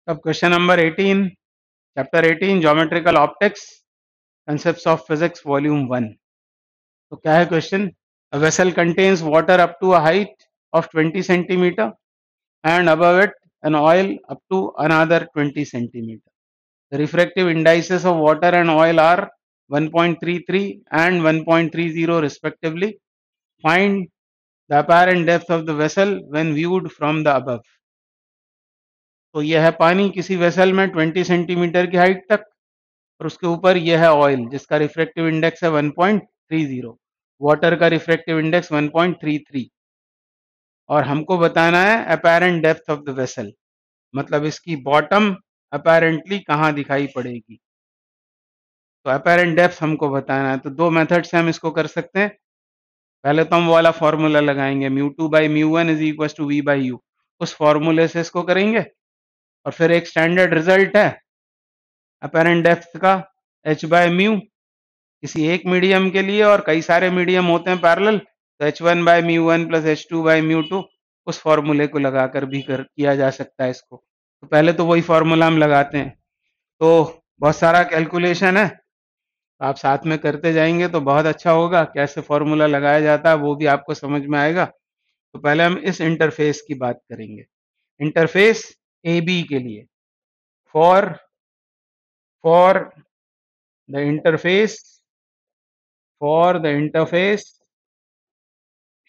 अब question number 18, chapter 18 geometrical optics, concepts of physics, volume 1। तो क्या है question? A vessel contains water up to a height of 20 centimetre and above it an oil up to another 20 centimeter. The refractive indices of water and oil are 1.33 and 1.30 respectively. Find the apparent depth of the vessel when viewed from the above. तो यह है पानी किसी vessel में 20 centimetre की height तक, और उसके ऊपर यह है ऑयल जिसका रिफ्रैक्टिव इंडेक्स है 1.30, वाटर का रिफ्रैक्टिव इंडेक्स 1.33, और हमको बताना है apparent depth of the vessel, मतलब इसकी बॉटम अपेरेंटली कहाँ दिखाई पड़ेगी। तो अपेरेंट डेप्थ हमको बताना है, तो दो मेथड से हम इसको कर सकते हैं। पहले तो हम वो वाला फॉर्मूला लगाएंगे, μ2 by μ1 is equal to v by u, उस फॉर्मूले से इसको करेंगे। और फिर एक स्टैंडर्ड रिजल्ट है अपेरेंट डेप्थ का h बाय म्यू किसी एक मीडियम के लिए, और कई सारे मीडियम होते हैं पैरेलल, तो h1 bye μ1 plus h2 bye μ2, उस फॉर्मूले को लगाकर भी किया जा सकता है इसको। तो पहले तो वही फॉर्मूला हम लगाते हैं। तो बहुत सारा कैलकुलेशन है, आप साथ में करते जाएंगे तो बहुत अच्छा होगा। कैसे फॉर्मूला लगाया जाता है वो भी आपको समझ में आएगा। तो पहले हम इस इंटरफेस की बात करेंगे, इंटरफेस ए बी के लिए। For the interface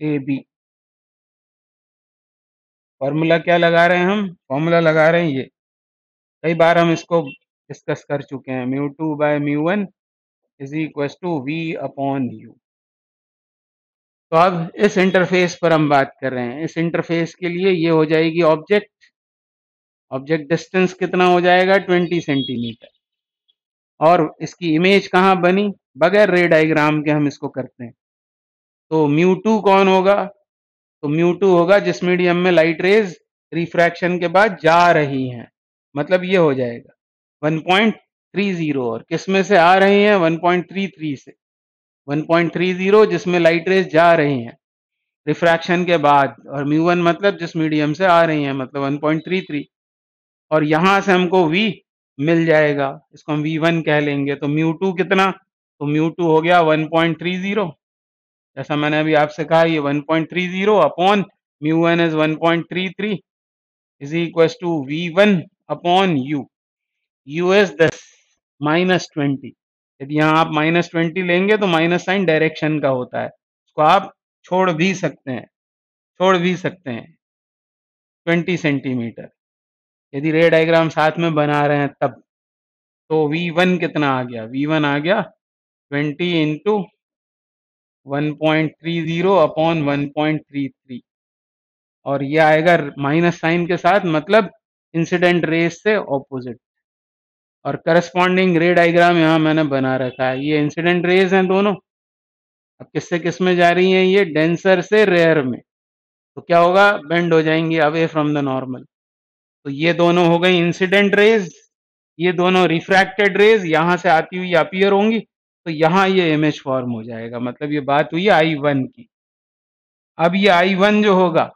A B, formula क्या लगा रहे हैं हम? फॉर्मूला लगा रहे हैं ये, कई बार हम इसको डिस्कस कर चुके हैं, μ2 by μ1 is equal to v upon u। तो अब इस इंटरफेस पर हम बात कर रहे हैं। इस इंटरफेस के लिए ये हो जाएगी ऑब्जेक्ट डिस्टेंस कितना हो जाएगा? 20 सेंटीमीटर। और इसकी इमेज कहाँ बनी? बगैर रे डायग्राम के हम इसको करते हैं। तो μ2 कौन होगा? तो μ2 होगा जिस मीडियम में लाइट रेज रिफ्रैक्शन के बाद जा रही हैं, मतलब ये हो जाएगा 1.30, और किस में से आ रही हैं? 1.33 से। 1.30 जिसमें लाइट रेज जा रही हैं रिफ्रैक्शन के बाद, और μ1 मतलब जिस मीडियम से आ रही हैं, मतलब 1.33, और यहां से हमको v मिल जाएगा, इसको हम v1 कह लेंगे। तो μ2 कितना? तो μ2 हो गया 1.30, जैसा मैंने अभी आपसे कहा, ये 1.30 upon μ1 is 1.33 is equal to v1 upon u। u is 10 -20। यदि यहाँ आप -20 लेंगे तो माइनस साइन डायरेक्शन का होता है, उसको आप छोड़ भी सकते हैं 20 सेंटीमीटर, यदि रे डायग्राम साथ में बना रहे हैं तब। तो v1 कितना आ गया? v1 आ गया 20 इंटू 1.30 अपॉन 1.33, और ये आएगा माइनस साइन के साथ, मतलब इंसिडेंट रेज से ऑपोजिट। और करस्पॉन्डिंग रे डायग्राम यहाँ मैंने बना रखा है, ये इंसिडेंट रेज हैं दोनों। अब किससे किस में जा रही हैं? ये डेंसर से रेयर में, तो क्या होगा? बेंड हो जाएंगी अवे फ्रॉम द नॉर्मल। तो ये दोनों हो गई इंसिडेंट रेज, ये दोनों रिफ्रैक्टेड रेज यहां से आती हुई अपीयर होंगी, तो यहां ये इमेज फॉर्म हो जाएगा। मतलब ये बात हुई I1 की। अब ये I1 जो होगा,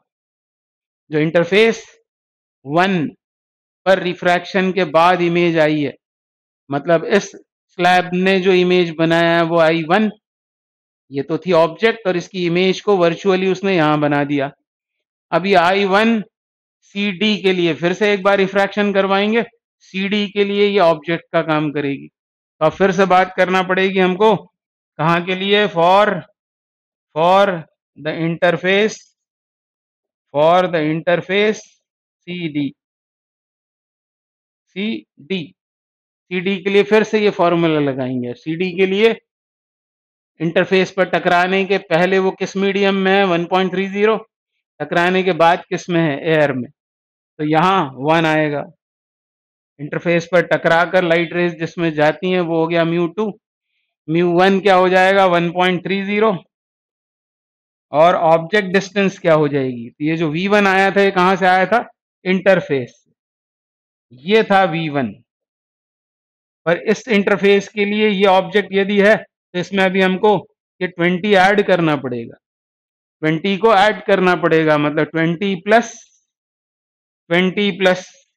जो इंटरफेस 1 पर रिफ्रैक्शन के बाद इमेज आई है, मतलब इस स्लैब ने जो इमेज बनाया है वो I1, ये तो थी ऑब्जेक्ट, और इसकी इमेज को वर्चुअली उसने यहां बना दिया। अब ये I1 CD के लिए फिर से एक बार रिफ्रैक्शन करवाएंगे, CD के लिए ये ऑब्जेक्ट का काम करेगी। तो अब फिर से बात करना पड़ेगी हमको, कहाँ के लिए? फॉर द इंटरफेस CD के लिए फिर से ये फॉर्मूला लगाएंगे। CD के लिए इंटरफेस पर टकराने के पहले वो किस मीडियम में है? 1.30, टकराने के बाद किस में है? एयर में, तो यहाँ 1 आएगा। इंटरफेस पर टकरा कर लाइट रेज जिसमें जाती हैं वो हो गया μ2, μ1 क्या हो जाएगा? 1.30, और ऑब्जेक्ट डिस्टेंस क्या हो जाएगी? तो ये जो v1 आया था, ये कहां से आया था? इंटरफेस से, ये था v1। पर इस इंटरफेस के लिए ये ऑब्जेक्ट यदि है, तो इसमें अभी हमको ये 20 ऐड करना पड़ेगा, 20 को ऐड करना पड़ेगा, मतलब 20 प्लस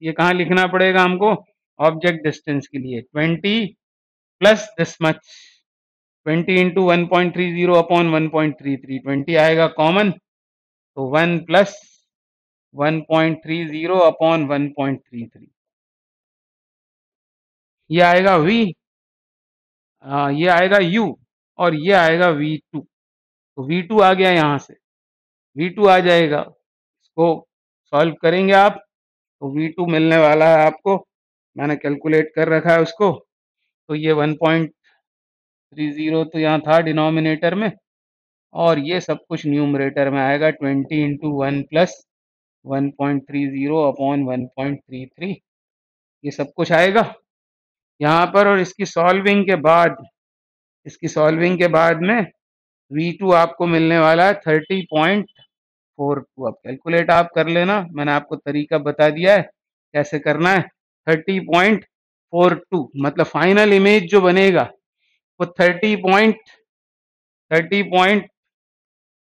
ये कहाँ लिखना पड़ेगा हमको? ऑब्जेक्ट डिस्टेंस के लिए 20 plus this much, 20 into 1.30 upon 1.33, 20 आएगा कॉमन, तो 1 प्लस 1.30 अपॉन 1.33, ये आएगा v, ये आएगा u, और ये आएगा v2। तो v2 आ गया, यहाँ से v2 आ जाएगा, इसको सॉल्व करेंगे आप तो v2 मिलने वाला है आपको, मैंने कैलकुलेट कर रखा है उसको। तो ये 1.30 तो यहाँ था डिनोमिनेटर में, और ये सब कुछ न्यूमरेटर में आएगा, 20 इंटू 1 प्लस 1.30 अपॉन 1.33, ये सब कुछ आएगा यहाँ पर। और इसकी सॉल्विंग के बाद में v2 आपको मिलने वाला है 30.42। अब कैलकुलेट आप कर लेना, मैंने आपको तरीका बता दिया है कैसे करना है। 30.42 मतलब फाइनल इमेज जो बनेगा वो 30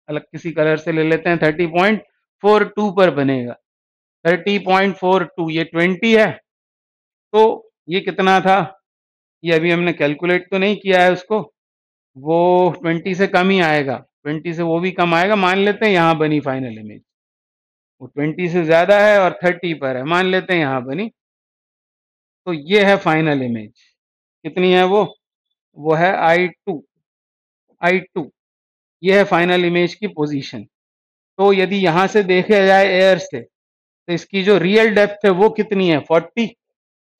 अलग किसी कलर से ले लेते हैं, 30.42 पर बनेगा। 30.42 ये 20 है, तो ये कितना था, ये अभी हमने कैलकुलेट तो नहीं किया है उसको, वो 20 से कम ही आएगा, 20 से वो भी कम आएगा, मान लेते हैं यहाँ बनी फाइनल इमेज। वो 20 से ज्यादा है और 30 पर है, मान लेते हैं यहाँ बनी, तो ये है फाइनल इमेज। कितनी है वो है I2, ये है फाइनल इमेज की पोजीशन। तो यदि यहाँ से देखे जाए एयर से, तो इसकी जो रियल डेप्थ है वो कितनी है, 40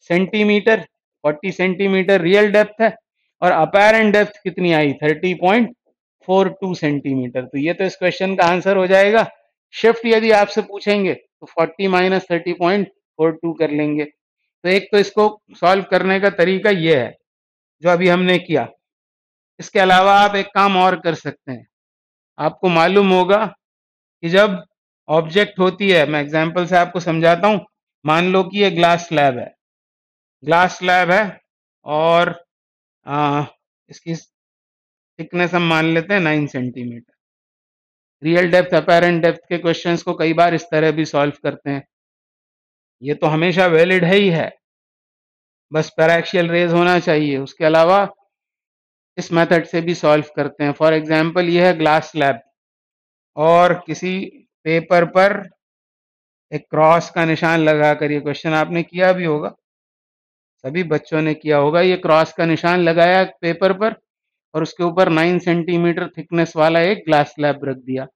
सेंटीमीटर, 40 सेंटीमीटर रियल डेप्थ है, और अपेरेंट डेप्थ कितनी आई, 30.42 सेंटीमीटर। तो ये तो इस क्वेश्चन का आंसर हो जाएगा। शिफ्ट यदि आपसे पूछेंगे तो 40 माइनस 30.42 कर लेंगे। तो एक तो इसको सॉल्व करने का तरीका ये है जो अभी हमने किया। इसके अलावा आप एक काम और कर सकते हैं, आपको मालूम होगा कि जब ऑब्जेक्ट होती है, मैं एग्जांपल से आपको समझाता हूं, मान लो कि ये ग्लास स्लैब है, और इसकी थिकनेस हम मान लेते हैं 9 centimetre. Real depth apparent depth के क्वेश्चंस को कई बार इस तरह भी सॉल्व करते हैं, ये तो हमेशा वैलिड है ही है, बस पैराक्सियल रेज होना चाहिए। उसके अलावा इस मेथड से भी सॉल्व करते हैं। फॉर एग्जांपल ये है ग्लास स्लैब, और किसी पेपर पर एक क्रॉस का निशान लगाकर, ये क्वेश्चन आपने किया भी होगा, सभी बच्चों ने किया होगा, ये क्रॉस का निशान लगाया पेपर पर, और उसके ऊपर 9 सेंटीमीटर थिकनेस वाला एक ग्लास स्लैब रख दिया,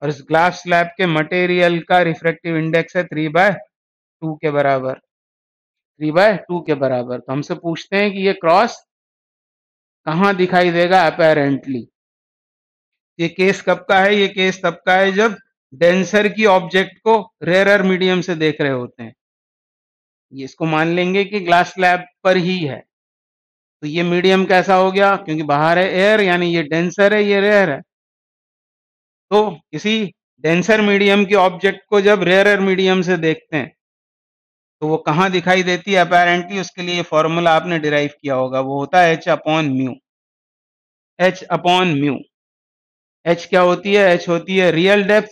और इस ग्लास स्लैब के मटेरियल का रिफ्रैक्टिव इंडेक्स है 3/2 के बराबर, 3/2 के बराबर। तो हमसे पूछते हैं कि ये क्रॉस कहाँ दिखाई देगा अपेरेंटली। ये केस कब का है, ये केस तब का है जब डेंसर की ऑब्जेक्ट को रेयरर मीडियम से देख रहे होते हैं। ये इसको मान लेंगे कि ग्लास स्लैब पर ही है, तो ये मीडियम कैसा हो गया, क्योंकि बाहर है एयर, यानी ये डेंसर है, ये रेयर है। तो किसी डेंसर मीडियम के ऑब्जेक्ट को जब रेयरर मीडियम से देखते हैं तो वो कहाँ दिखाई देती है अपेरेंटली, उसके लिए फॉर्मूला आपने डिराइव किया होगा, वो होता है h अपॉन म्यू। h क्या होती है, h होती है रियल डेप्थ,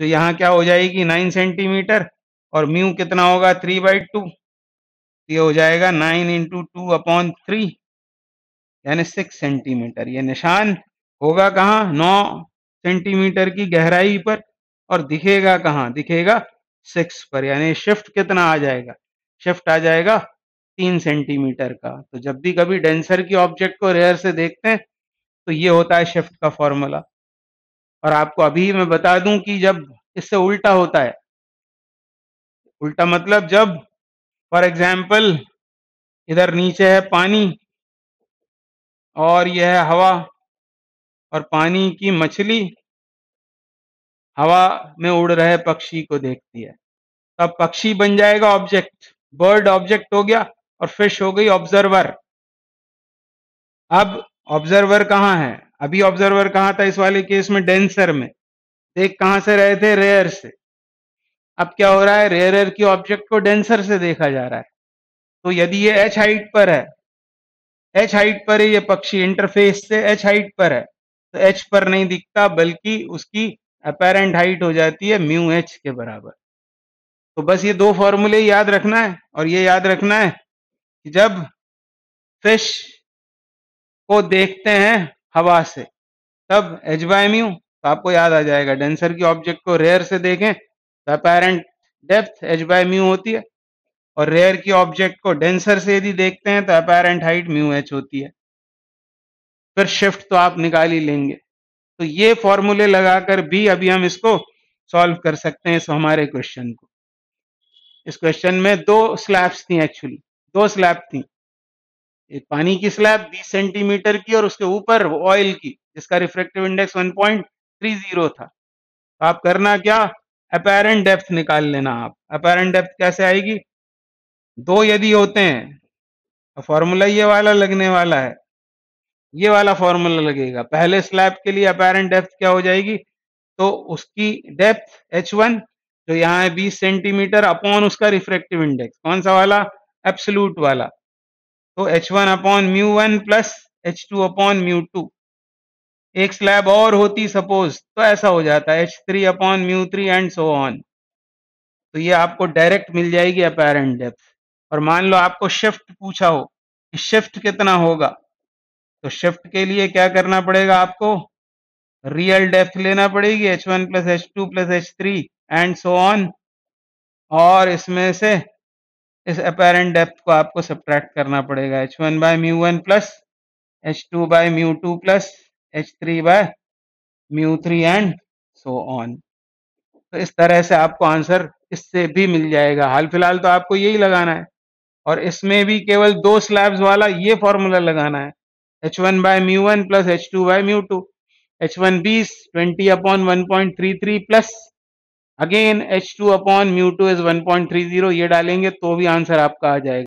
जो यहाँ क्या हो जाएगी 9 सेंटीमीटर, और म्यू कितना होगा 3/2, ये हो जाएगा 9 इंटू 2/3 यानी 6 सेंटीमीटर। ये निशान होगा कहाँ, 9 सेंटीमीटर की गहराई पर, और दिखेगा कहाँ, दिखेगा 6 पर, यानी शिफ्ट कितना आ जाएगा, शिफ्ट आ जाएगा 3 सेंटीमीटर का। तो जब भी कभी डेंसर की ऑब्जेक्ट को रेयर से देखते हैं तो ये होता है शिफ्ट का फॉर्मूला। और आपको अभी मैं बता दूं कि जब इससे उल्टा होता है, उल्टा मतलब जब फॉर एग्जाम्पल इधर नीचे है पानी और यह है हवा, और पानी की मछली हवा में उड़ रहे पक्षी को देखती है, तब पक्षी बन जाएगा ऑब्जेक्ट, बर्ड ऑब्जेक्ट हो गया, और फिश हो गई ऑब्जर्वर। अब ऑब्जर्वर कहाँ है, अभी ऑब्जर्वर कहाँ था इस वाले केस में, डेंसर में, देख कहाँ से रहे थे, रेयर से। अब क्या हो रहा है, रेयर की ऑब्जेक्ट को डेंसर से देखा जा रहा है। तो यदि ये h हाइट पर है, h हाइट पर है ये पक्षी, इंटरफेस से h हाइट पर है, तो h पर नहीं दिखता, बल्कि उसकी अपेरेंट हाइट हो जाती है म्यू h के बराबर। तो बस ये दो फॉर्मूले याद रखना है, और ये याद रखना है कि जब फिश को देखते हैं हवा से तब एच बाय म्यू, तो आपको याद आ जाएगा। डेंसर की ऑब्जेक्ट को रेयर से देखें तो apparent depth H by mu होती है, और रेयर की ऑब्जेक्ट को डेंसर से यदि देखते हैं तो अपेरेंट हाइट म्यू एच होती है। फिर शिफ्ट तो आप निकाल ही लेंगे। तो ये फॉर्मूले लगाकर भी अभी हम इसको सॉल्व कर सकते हैं इस हमारे क्वेश्चन को। इस क्वेश्चन में दो स्लैब्स थी, एक्चुअली दो स्लैब थी, एक पानी की स्लैब 20 सेंटीमीटर की और उसके ऊपर ऑयल की जिसका रिफ्रैक्टिव इंडेक्स 1.30 था। तो आप करना क्या, अपेरेंट डेप्थ निकाल लेना। आप अपेरेंट डेप्थ कैसे आएगी, दो यदि होते हैं तो फॉर्मूला ये वाला लगने वाला है, ये वाला फॉर्मूला लगेगा। पहले स्लैब के लिए अपेरेंट डेप्थ क्या हो जाएगी, तो उसकी डेप्थ h1 जो यहाँ है 20 सेंटीमीटर अपॉन उसका रिफ्रैक्टिव इंडेक्स कौन सा वाला, एब्सोल्यूट वाला, तो h1 upon mu one plus h2 upon mu two. एक स्लैब और होती सपोज तो ऐसा हो जाता है h3 upon mu three and so on. तो ये आपको डायरेक्ट मिल जाएगी अपेरेंट डेप्थ। और मान लो आपको शिफ्ट पूछा हो कि शिफ्ट कितना होगा, तो शिफ्ट के लिए क्या करना पड़ेगा, आपको रियल डेप्थ लेना पड़ेगी h1 plus h2 plus h3 and so on, और इसमें से इस अपेरेंट डेप्थ को आपको सब्ट्रैक्ट करना पड़ेगा h1 by mu one plus h2 by mu two plus h3 by mu three and so on. तो इस तरह से आपको आंसर इससे भी मिल जाएगा। हाल फिलहाल तो आपको यही लगाना है, और इसमें भी केवल दो स्लैब्स वाला ये फॉर्मूला लगाना है, h1 by mu one plus h2 by mu two. h1 20 upon 1.33 plus again h2 upon mu two is 1.30, ये डालेंगे तो भी आंसर आपका आ जाएगा।